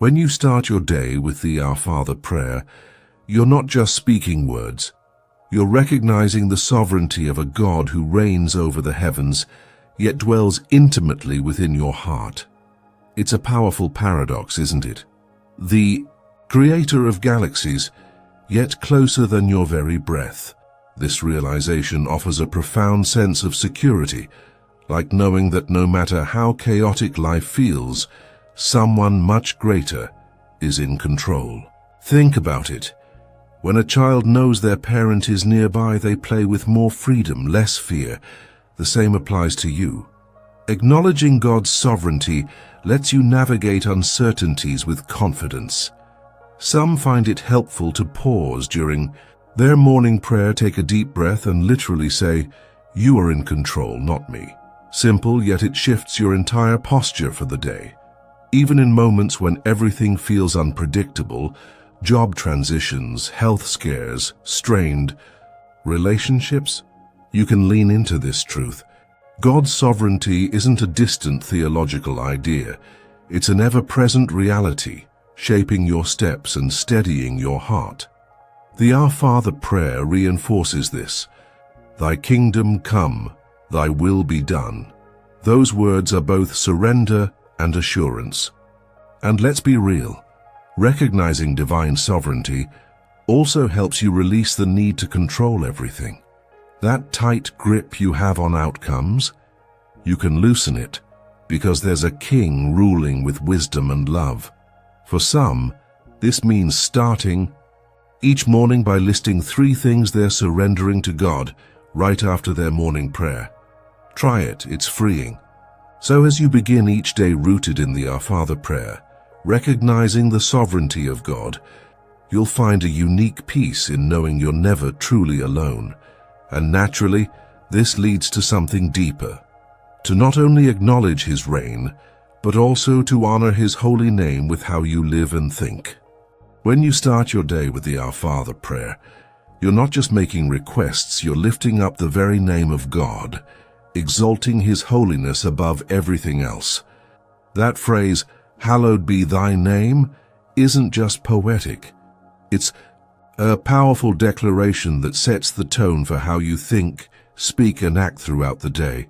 When you start your day with the Our Father prayer, you're not just speaking words. You're recognizing the sovereignty of a God who reigns over the heavens, yet dwells intimately within your heart. It's a powerful paradox, isn't it? The creator of galaxies, yet closer than your very breath. This realization offers a profound sense of security, like knowing that no matter how chaotic life feels, someone much greater is in control. Think about it. When a child knows their parent is nearby, they play with more freedom, less fear. The same applies to you. Acknowledging God's sovereignty lets you navigate uncertainties with confidence. Some find it helpful to pause during their morning prayer, take a deep breath, and literally say, "You are in control, not me." Simple, yet it shifts your entire posture for the day. Even in moments when everything feels unpredictable, job transitions, health scares, strained relationships, you can lean into this truth. God's sovereignty isn't a distant theological idea. It's an ever-present reality, shaping your steps and steadying your heart. The Our Father prayer reinforces this. Thy kingdom come, thy will be done. Those words are both surrender and assurance. And let's be real, recognizing divine sovereignty also helps you release the need to control everything. That tight grip you have on outcomes, you can loosen it because there's a king ruling with wisdom and love. For some, this means starting each morning by listing 3 things they're surrendering to God right after their morning prayer. Try it, it's freeing. So as you begin each day rooted in the Our Father prayer, recognizing the sovereignty of God, you'll find a unique peace in knowing you're never truly alone. And naturally, this leads to something deeper. To not only acknowledge His reign, but also to honor His holy name with how you live and think. When you start your day with the Our Father prayer, you're not just making requests, you're lifting up the very name of God, exalting His holiness above everything else. That phrase, "Hallowed be thy name," isn't just poetic. It's a powerful declaration that sets the tone for how you think, speak, and act throughout the day.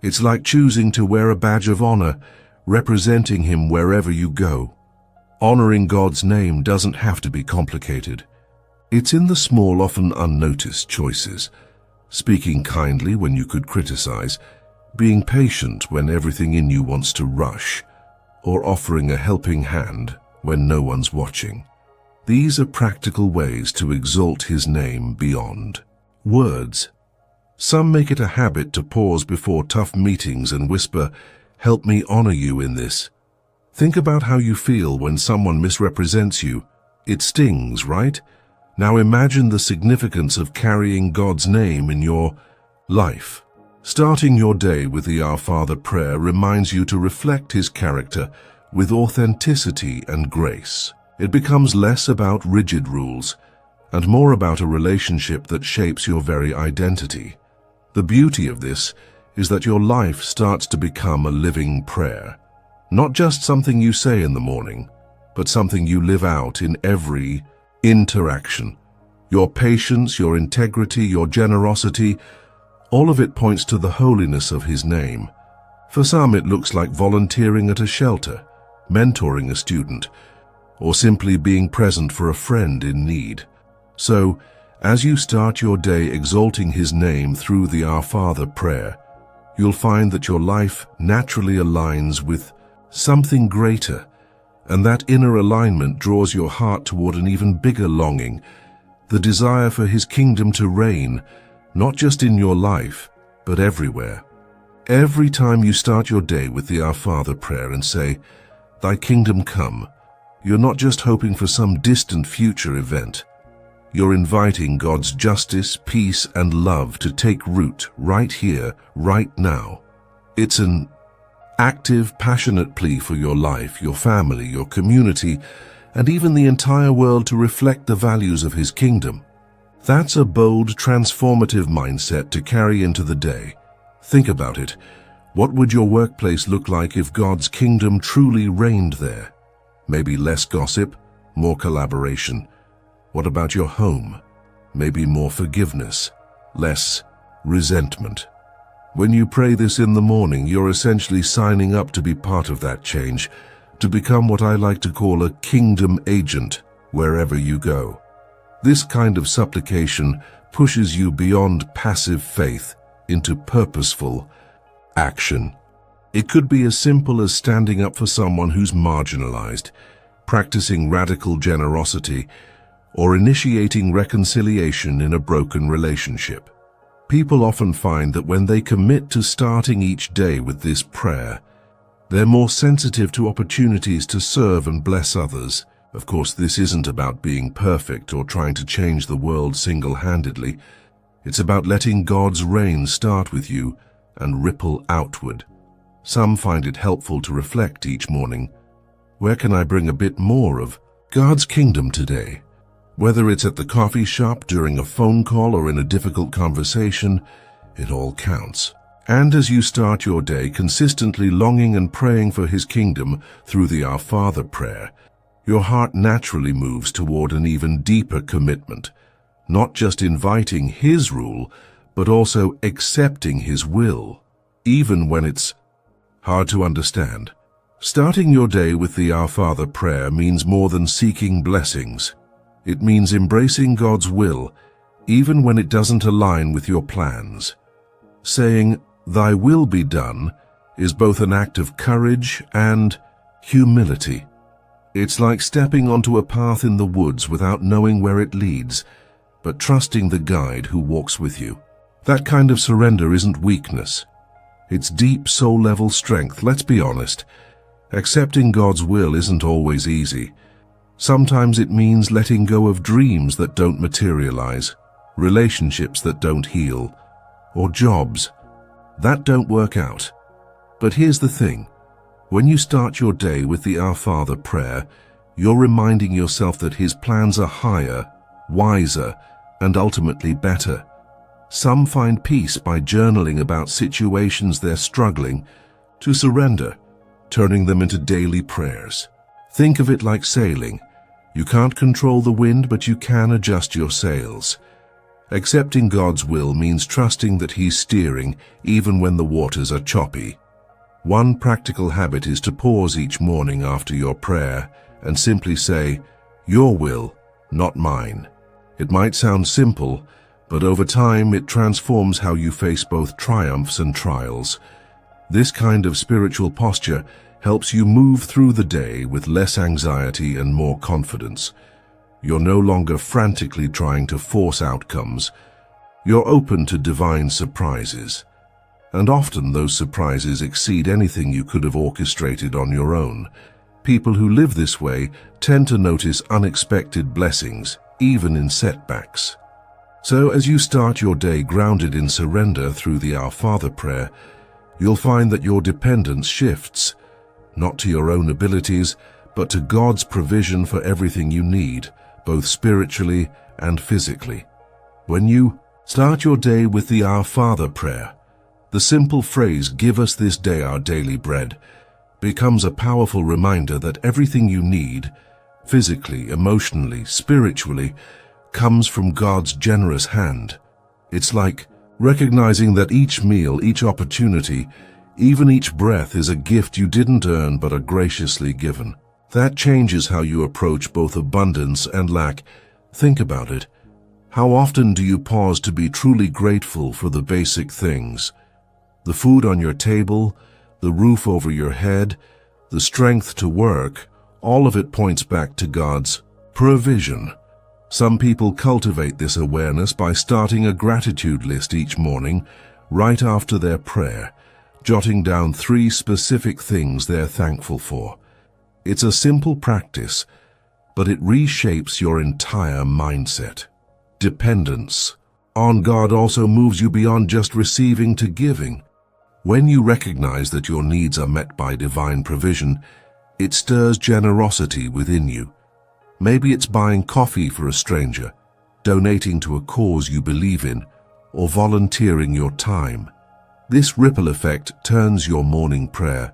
It's like choosing to wear a badge of honor, representing Him wherever you go. Honoring God's name doesn't have to be complicated. It's in the small, often unnoticed choices. Speaking kindly when you could criticize, being patient when everything in you wants to rush, or offering a helping hand when no one's watching. These are practical ways to exalt His name beyond words. Some make it a habit to pause before tough meetings and whisper, "Help me honor you in this." Think about how you feel when someone misrepresents you. It stings, right? Now imagine the significance of carrying God's name in your life. Starting your day with the Our Father prayer reminds you to reflect His character with authenticity and grace. It becomes less about rigid rules and more about a relationship that shapes your very identity. The beauty of this is that your life starts to become a living prayer. Not just something you say in the morning, but something you live out in every interaction. Your patience, your integrity, your generosity, all of it points to the holiness of His name. For some, it looks like volunteering at a shelter, mentoring a student, or simply being present for a friend in need. So, as you start your day exalting His name through the Our Father prayer, you'll find that your life naturally aligns with something greater, and that inner alignment draws your heart toward an even bigger longing, the desire for His kingdom to reign, not just in your life, but everywhere. Every time you start your day with the Our Father prayer and say, "Thy kingdom come," you're not just hoping for some distant future event. You're inviting God's justice, peace, and love to take root right here, right now. It's an active, passionate plea for your life, your family, your community, and even the entire world to reflect the values of His kingdom. That's a bold, transformative mindset to carry into the day. Think about it. What would your workplace look like if God's kingdom truly reigned there? Maybe less gossip, more collaboration. What about your home? Maybe more forgiveness, less resentment. When you pray this in the morning, you're essentially signing up to be part of that change, to become what I like to call a kingdom agent wherever you go. This kind of supplication pushes you beyond passive faith into purposeful action. It could be as simple as standing up for someone who's marginalized, practicing radical generosity, or initiating reconciliation in a broken relationship. People often find that when they commit to starting each day with this prayer, they're more sensitive to opportunities to serve and bless others. Of course, this isn't about being perfect or trying to change the world single-handedly. It's about letting God's reign start with you and ripple outward. Some find it helpful to reflect each morning. Where can I bring a bit more of God's kingdom today? Whether it's at the coffee shop, during a phone call, or in a difficult conversation, it all counts. And as you start your day consistently longing and praying for His kingdom through the Our Father prayer, your heart naturally moves toward an even deeper commitment, not just inviting His rule, but also accepting His will, even when it's hard to understand. Starting your day with the Our Father prayer means more than seeking blessings. It means embracing God's will, even when it doesn't align with your plans. Saying, "Thy will be done," is both an act of courage and humility. It's like stepping onto a path in the woods without knowing where it leads, but trusting the guide who walks with you. That kind of surrender isn't weakness. It's deep soul-level strength. Let's be honest. Accepting God's will isn't always easy. Sometimes it means letting go of dreams that don't materialize, relationships that don't heal, or jobs that don't work out. But here's the thing. When you start your day with the Our Father prayer, you're reminding yourself that His plans are higher, wiser, and ultimately better. Some find peace by journaling about situations they're struggling to surrender, turning them into daily prayers. Think of it like sailing. You can't control the wind, but you can adjust your sails. Accepting God's will means trusting that He's steering even when the waters are choppy. One practical habit is to pause each morning after your prayer and simply say, "Your will, not mine." It might sound simple, but over time it transforms how you face both triumphs and trials. This kind of spiritual posture helps you move through the day with less anxiety and more confidence. You're no longer frantically trying to force outcomes. You're open to divine surprises. And often those surprises exceed anything you could have orchestrated on your own. People who live this way tend to notice unexpected blessings, even in setbacks. So as you start your day grounded in surrender through the Our Father prayer, you'll find that your dependence shifts, not to your own abilities, but to God's provision for everything you need, both spiritually and physically. When you start your day with the Our Father prayer, the simple phrase, "Give us this day our daily bread," becomes a powerful reminder that everything you need, physically, emotionally, spiritually, comes from God's generous hand. It's like recognizing that each meal, each opportunity, even each breath is a gift you didn't earn but are graciously given. That changes how you approach both abundance and lack. Think about it. How often do you pause to be truly grateful for the basic things? The food on your table, the roof over your head, the strength to work, all of it points back to God's provision. Some people cultivate this awareness by starting a gratitude list each morning, right after their prayer, jotting down 3 specific things they're thankful for. It's a simple practice, but it reshapes your entire mindset. Dependence on God also moves you beyond just receiving to giving. When you recognize that your needs are met by divine provision, it stirs generosity within you. Maybe it's buying coffee for a stranger, donating to a cause you believe in, or volunteering your time. This ripple effect turns your morning prayer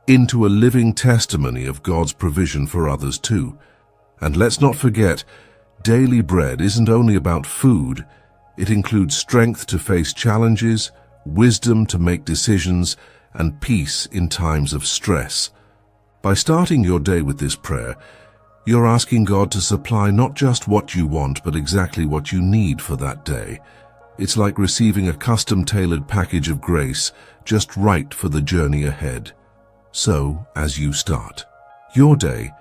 into a living testimony of God's provision for others too. And let's not forget, daily bread isn't only about food. It includes strength to face challenges, wisdom to make decisions, and peace in times of stress. By starting your day with this prayer, you're asking God to supply not just what you want, but exactly what you need for that day. It's like receiving a custom-tailored package of grace, just right for the journey ahead. So, as you start your day,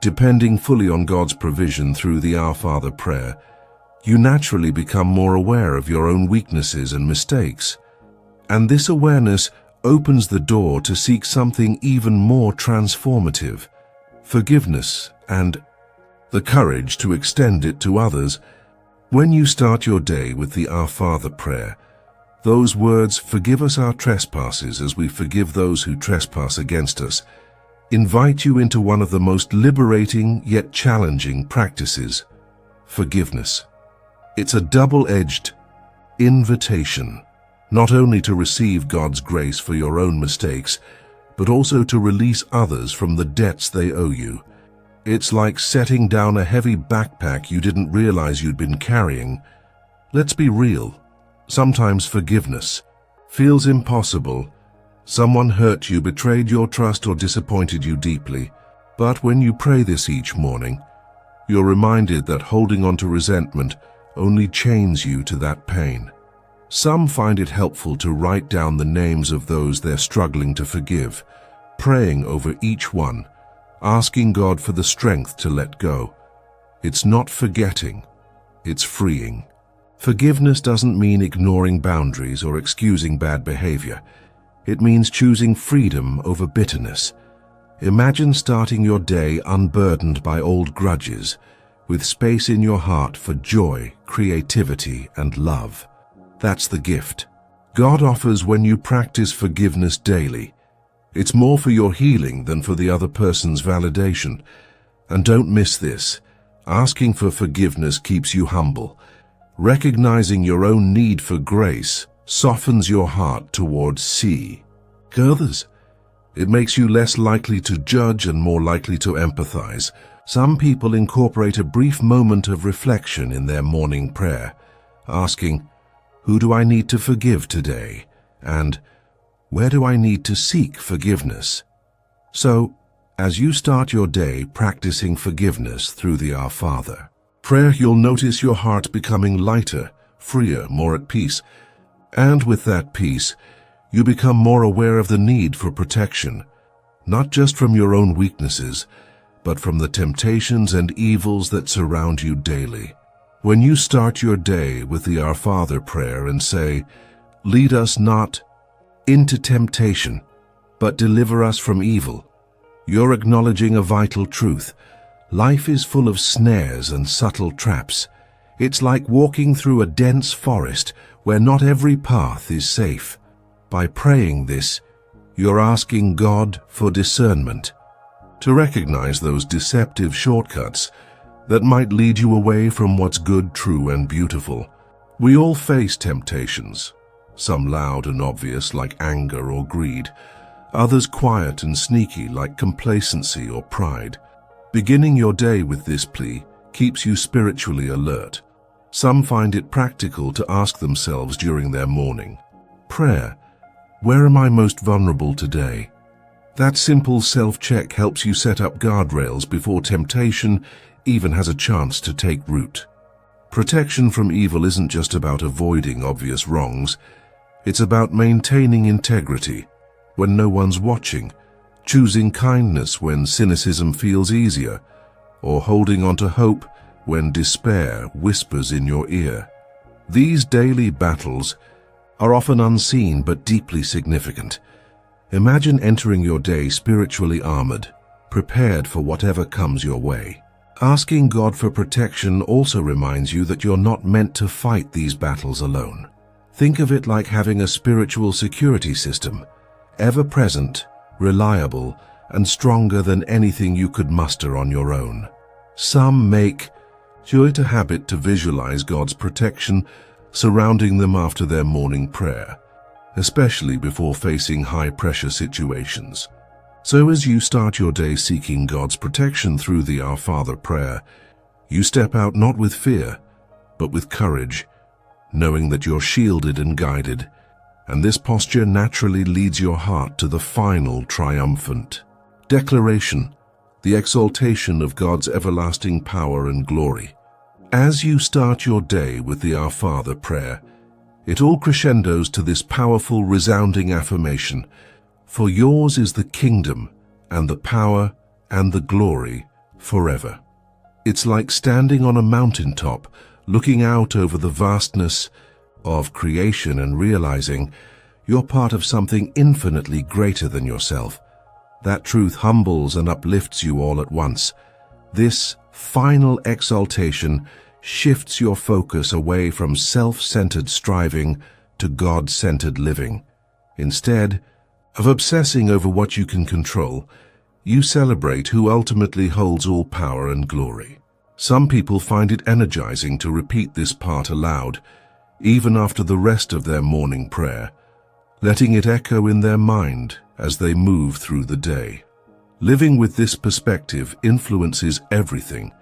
depending fully on God's provision through the Our Father prayer, you naturally become more aware of your own weaknesses and mistakes. And this awareness opens the door to seek something even more transformative: forgiveness and the courage to extend it to others. When you start your day with the Our Father prayer, those words, "Forgive us our trespasses as we forgive those who trespass against us," invite you into one of the most liberating yet challenging practices: forgiveness. It's a double-edged invitation, not only to receive God's grace for your own mistakes, but also to release others from the debts they owe you. It's like setting down a heavy backpack you didn't realize you'd been carrying. Let's be real. Sometimes forgiveness feels impossible. Someone hurt you, betrayed your trust, or disappointed you deeply. But when you pray this each morning, you're reminded that holding on to resentment only chains you to that pain. Some find it helpful to write down the names of those they're struggling to forgive, praying over each one, asking God for the strength to let go. It's not forgetting, it's freeing. Forgiveness doesn't mean ignoring boundaries or excusing bad behavior. It means choosing freedom over bitterness. Imagine starting your day unburdened by old grudges, with space in your heart for joy, creativity, and love. That's the gift God offers when you practice forgiveness daily. It's more for your healing than for the other person's validation. And don't miss this: asking for forgiveness keeps you humble. Recognizing your own need for grace softens your heart towards others. It makes you less likely to judge and more likely to empathize. Some people incorporate a brief moment of reflection in their morning prayer, asking, "Who do I need to forgive today?" and "Where do I need to seek forgiveness?" So, as you start your day practicing forgiveness through the Our Father prayer, you'll notice your heart becoming lighter, freer, more at peace. And with that peace, you become more aware of the need for protection, not just from your own weaknesses, but from the temptations and evils that surround you daily. When you start your day with the Our Father prayer and say, "Lead us not into temptation, but deliver us from evil," you're acknowledging a vital truth. Life is full of snares and subtle traps. It's like walking through a dense forest where not every path is safe. By praying this, you're asking God for discernment, to recognize those deceptive shortcuts that might lead you away from what's good, true, and beautiful. We all face temptations, some loud and obvious like anger or greed, others quiet and sneaky like complacency or pride. Beginning your day with this plea keeps you spiritually alert. Some find it practical to ask themselves during their morning prayer, "Where am I most vulnerable today?" That simple self-check helps you set up guardrails before temptation even has a chance to take root. Protection from evil isn't just about avoiding obvious wrongs. It's about maintaining integrity when no one's watching, choosing kindness when cynicism feels easier, or holding on to hope when despair whispers in your ear. These daily battles are often unseen but deeply significant. Imagine entering your day spiritually armored, prepared for whatever comes your way. Asking God for protection also reminds you that you're not meant to fight these battles alone. Think of it like having a spiritual security system, ever-present, reliable, and stronger than anything you could muster on your own. Some make it a habit to visualize God's protection surrounding them after their morning prayer, especially before facing high-pressure situations. So as you start your day seeking God's protection through the Our Father prayer, you step out not with fear, but with courage, knowing that you're shielded and guided, and this posture naturally leads your heart to the final triumphant declaration, the exaltation of God's everlasting power and glory. As you start your day with the Our Father prayer, it all crescendos to this powerful, resounding affirmation: "For yours is the kingdom, and the power, and the glory, forever." It's like standing on a mountaintop, looking out over the vastness of creation and realizing you're part of something infinitely greater than yourself. That truth humbles and uplifts you all at once. This final exaltation shifts your focus away from self-centered striving to God-centered living. Instead of obsessing over what you can control, you celebrate who ultimately holds all power and glory. Some people find it energizing to repeat this part aloud, even after the rest of their morning prayer, letting it echo in their mind as they move through the day. Living with this perspective influences everything: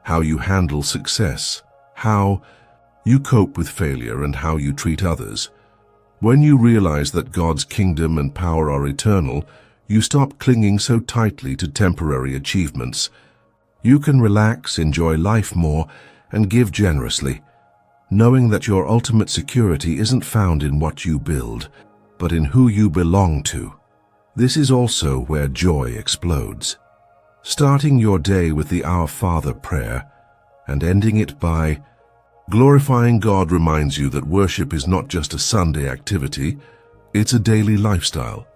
how you handle success, how you cope with failure, and how you treat others. When you realize that God's kingdom and power are eternal, you stop clinging so tightly to temporary achievements. You can relax, enjoy life more, and give generously, knowing that your ultimate security isn't found in what you build, but in who you belong to. This is also where joy explodes. Starting your day with the Our Father prayer and ending it by glorifying God reminds you that worship is not just a Sunday activity, it's a daily lifestyle.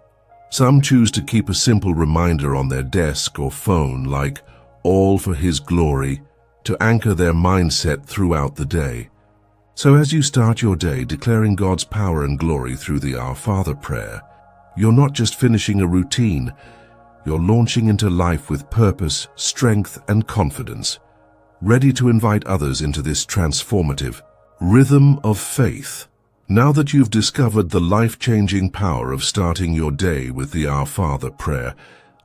Some choose to keep a simple reminder on their desk or phone, like "All for His glory," to anchor their mindset throughout the day. So as you start your day declaring God's power and glory through the Our Father prayer, you're not just finishing a routine, you're launching into life with purpose, strength, and confidence, ready to invite others into this transformative rhythm of faith. Now that you've discovered the life-changing power of starting your day with the Our Father prayer,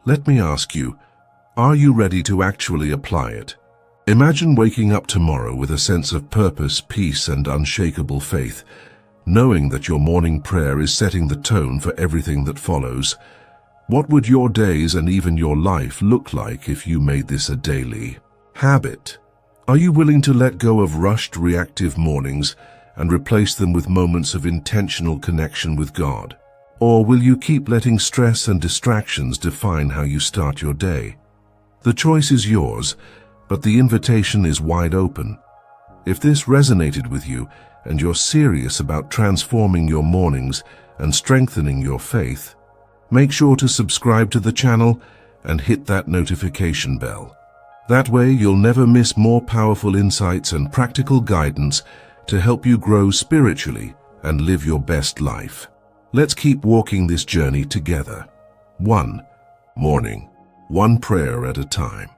let me ask you, are you ready to actually apply it? Imagine waking up tomorrow with a sense of purpose, peace, and unshakable faith, knowing that your morning prayer is setting the tone for everything that follows. What would your days and even your life look like if you made this a daily habit? Are you willing to let go of rushed, reactive mornings and replace them with moments of intentional connection with God? Or will you keep letting stress and distractions define how you start your day? The choice is yours, but the invitation is wide open. If this resonated with you and you're serious about transforming your mornings and strengthening your faith, make sure to subscribe to the channel and hit that notification bell. That way you'll never miss more powerful insights and practical guidance to help you grow spiritually and live your best life. Let's keep walking this journey together. One morning, one prayer at a time.